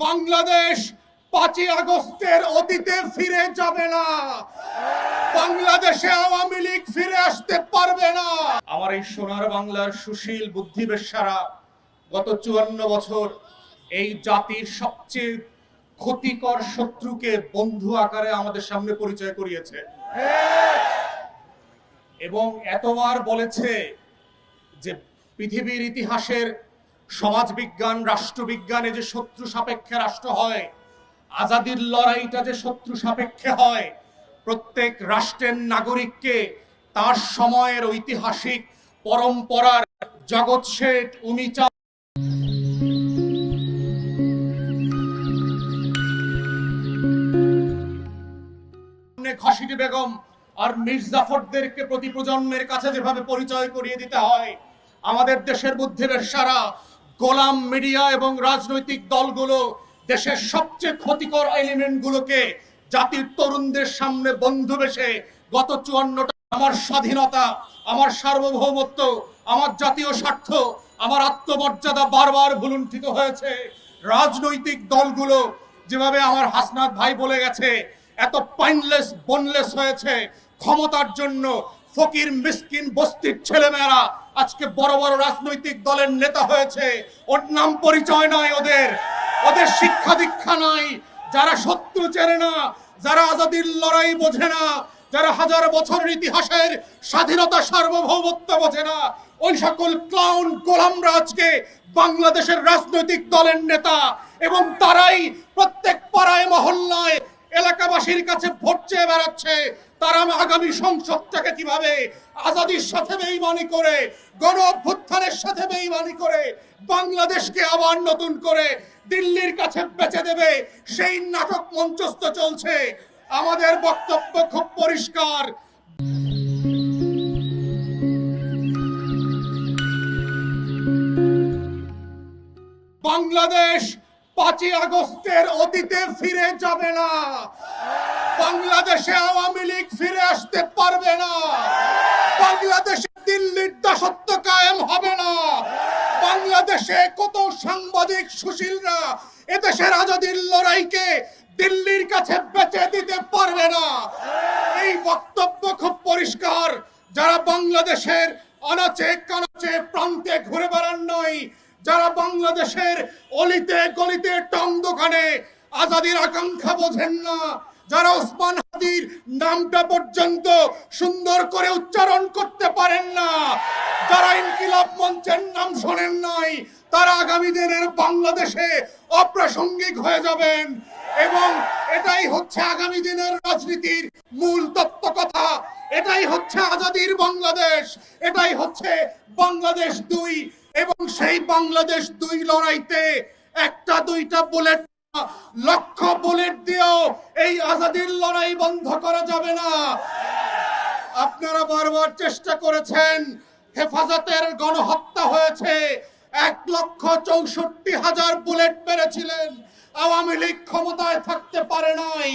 বাংলাদেশ 5ই আগস্টের অতীতে ফিরে যাবে না। বাংলাদেশে আওয়ামী লীগ ফিরে আসতে পারবে না। আমার এই সোনার বাংলার সুশীল বুদ্ধিবেশ্যারা গত 54 বছর এই জাতির সবচেয়ে ক্ষতিকর শত্রুকে বন্ধু আকারে আমাদের সামনে পরিচয় করিয়েছে এবং এতবার বলেছে যে পৃথিবীর ইতিহাসের সমাজবিজ্ঞান রাষ্ট্রবিজ্ঞানে যে শত্রু সাপেক্ষে রাষ্ট্র হয়, আজাদির লড়াইটা যে শত্রু সাপেক্ষে হয়, প্রত্যেক রাষ্ট্রের নাগরিককে তার সময়ের ঐতিহাসিক পরম্পরার জগৎ শেঠ উমিচা খাসিদি বেগম আর মীর জাফরদেরকে প্রতি প্রজন্মের কাছে যেভাবে পরিচয় করিয়ে দিতে হয়, আমাদের দেশের বুদ্ধিবেশ্যারা গোলাম মিডিয়া এবং রাজনৈতিক দলগুলো দেশের সবচেয়ে ক্ষতিকর এলিমেন্ট গুলোকে জাতির তরুণদের সামনে বন্ধু বেশে গত 54টা আমার স্বাধীনতা, আমার সার্বভৌমত্ব, আমার জাতীয় স্বার্থ, আমার আত্মমর্যাদা বারবার ভুলুণ্ঠিত হয়েছে। রাজনৈতিক দলগুলো যেভাবে আমার হাসনাত ভাই বলে গেছে, এত পাইনলেস বোনলেস হয়েছে ক্ষমতার জন্য। ফকির মিসকিন বস্তির ছেলেমেয়েরা আজকে বড় বড় রাজনৈতিক দলের নেতা হয়েছে। ওর নাম পরিচয় নয়, ওদের শিক্ষা দীক্ষা নাই। যারা শত্রু চেনে না, যারা আজাদির লড়াই বোঝে না, যারা হাজার বছরের ইতিহাসের স্বাধীনতা সার্বভৌমত্ব বোঝে না, ওই সকল ক্লাউন গোলামরা আজকে বাংলাদেশের রাজনৈতিক দলের নেতা এবং তারাই প্রত্যেক পাড়ায় মহল্লায় এলাকাবাসীর কাছে ভোট চেয়ে বেড়াচ্ছে। তারা আগামী সংসদটাকে কিভাবে আজাদির সাথে বেইমানি করে, গণ অভ্যুত্থানের সাথে বেইমানি করে বাংলাদেশকে আবার নতুন করে দিল্লির কাছে বেচে দেবে, সেই নাটক মঞ্চস্থ চলছে। আমাদের বক্তব্য খুব পরিষ্কার। বাংলাদেশ 5ই আগস্টের অতীতে ফিরে যাবে না। বাংলাদেশে আওয়ামী লীগ ফিরে আসতে পারবে না। বাংলাদেশে দিল্লির দাসত্ব কায়েম হবে না। বাংলাদেশে কত সাংবাদিক সুশীলরা এদেশের আজাদির লড়াইকে দিল্লির কাছে বেচে দিতে পারবে না। এই বক্তব্য খুব পরিষ্কার। যারা বাংলাদেশের আনাচে কানাচে প্রান্তে ঘুরে বেড়ান নয়, যারা বাংলাদেশের অলিতে গলিতে টং দোকানে আজাদির আকাঙ্ক্ষা বোঝেন না, যারা ওসমান হাদির নামটা পর্যন্ত সুন্দর করে উচ্চারণ করতে পারেন না, যারা ইনকিলাব মঞ্চের নাম শোনেন নাই, তারা আগামী দিনের বাংলাদেশে অপ্রাসঙ্গিক হয়ে যাবেন। এবং এটাই হচ্ছে আগামী দিনের রাজনীতির মূল তত্ত্ব কথা। এটাই হচ্ছে আজাদির বাংলাদেশ, এটাই হচ্ছে বাংলাদেশ 2। এবং সেই বাংলাদেশ 2 লড়াইতে একটা দুইটা বুলেট, লক্ষ বুলেট দিয়েও এই আজাদির লড়াই বন্ধ করা যাবে না। আপনারা বারবার চেষ্টা করেছেন, হেফাজতের গণহত্যা হয়েছে, 1,64,000 বুলেট মেরেছিলেন। আওয়ামী লীগ ক্ষমতায় থাকতে পারে নাই।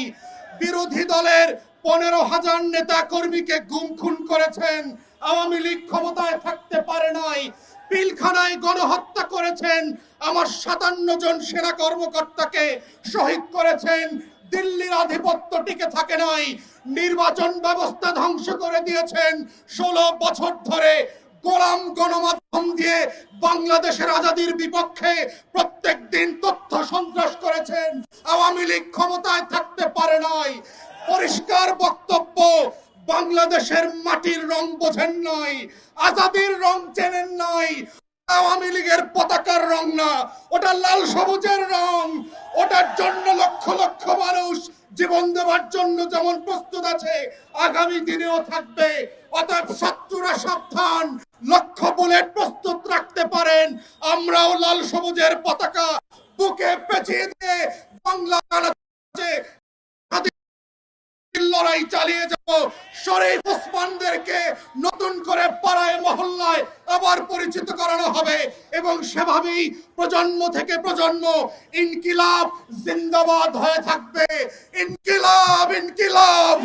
বিরোধী দলের 15,000 নেতা কর্মীকে গুম খুন করেছেন। আওয়ামী লীগ ক্ষমতায় থাকতে পারে নাই। পিলখানায় গণহত্যা করেছেন, আমার 57 জন সেনা কর্মকর্তাকে শহীদ করেছেন। দিল্লির আধিপত্য টিকে থাকে নাই। নির্বাচন ব্যবস্থা ধ্বংস করে দিয়েছেন। 16 বছর ধরে গোলাম গণমাধ্যম দিয়ে বাংলাদেশের আজাদির বিপক্ষে প্রত্যেক দিন তথ্য সন্ত্রাস করেছেন। আওয়ামী লীগ ক্ষমতায় থাকতে পারে নাই। পরিষ্কার বক্তব্য, বাংলাদেশের মাটির রং বোঝেন নাই, আজাদির রং চেনেন নাই। আওয়ামী লীগের পতাকার রং না, ওটা লাল সবুজের রং। ওটার জন্য লক্ষ লক্ষ মানুষ জীবন দেওয়ার জন্য যেমন প্রস্তুত আছে, আগামী দিনেও থাকবে। অতএব শত্রুরা সাবধান, লক্ষ বুলেট প্রস্তুত রাখতে পারেন। আমরাও লাল সবুজের পতাকা বুকে পেঁচিয়ে দিয়ে বাংলা লড়াই চালিয়ে যাব। শরীফ ওসমানদেরকে নতুন করে পাড়ায় মহল্লায় আবার পরিচিত করানো হবে এবং সেভাবেই প্রজন্ম থেকে প্রজন্ম ইনকিলাব জিন্দাবাদ হয়ে থাকবে। ইনকিলাব, ইনকিলাব।